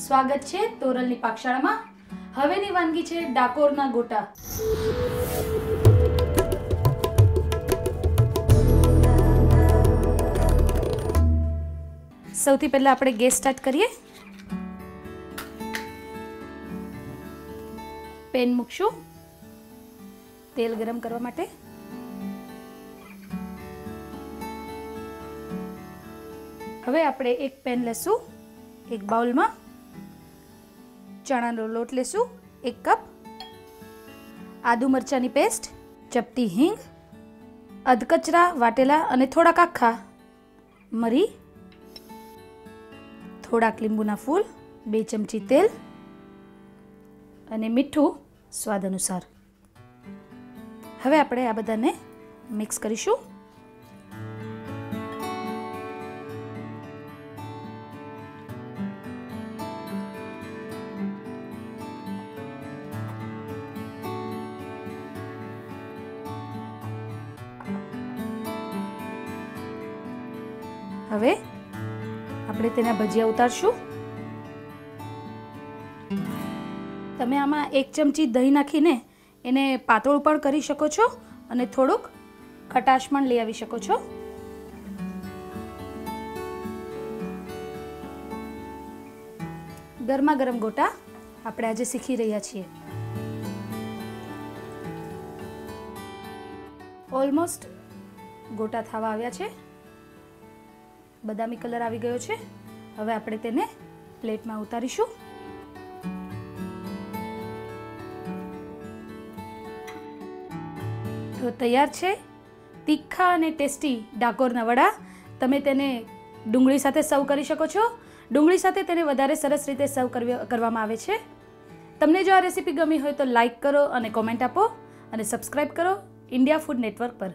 સ્વાગત છે તોરલની પાકશાળામાં। હવેની વાનગી છે ડાકોરના ગોટા। સૌથી પહેલા આપણે ગેસ સ્ટાર્ટ કરીએ। પેન મૂકશું તેલ ગરમ કરવા માટે। હવે આપણે એક પેન લેશું, એક બાઉલમાં ચણાનો લોટ લેશું 1 કપ, આદુ મરચાની પેસ્ટ, ચપટી હિંગ, અધકચરા વાટેલા અને થોડાક આખા મરી, થોડાક લીંબુના ફૂલ, 2 ચમચી તેલ અને મીઠું સ્વાદ અનુસાર। હવે આપણે આ બધાને મિક્સ કરીશું। હવે આપણે તેના ભજીયા ઉતારશું। તમે આમાં 1 ચમચી દહીં નાખીને એને પાતળું પણ કરી શકો છો અને થોડુંક ખટાશ પણ લઈ આવી શકો છો। ગરમા ગરમ ગોટા આપણે આજે શીખી રહ્યા છીએ। ઓલમોસ્ટ ગોટા થવા આવ્યા છે, બદામી કલર આવી ગયો છે। હવે આપણે તેને પ્લેટમાં ઉતારીશું। તો તૈયાર છે તીખા અને ટેસ્ટી ડાકોરના વડા। તમે તેને ડુંગળી સાથે સર્વ કરી શકો છો। ડુંગળી સાથે તેને વધારે સરસ રીતે સર્વ કરવામાં આવે છે। તમને જો આ રેસીપી ગમી હોય તો લાઈક કરો અને કોમેન્ટ આપો અને સબસ્ક્રાઈબ કરો ઇન્ડિયા ફૂડ નેટવર્ક પર।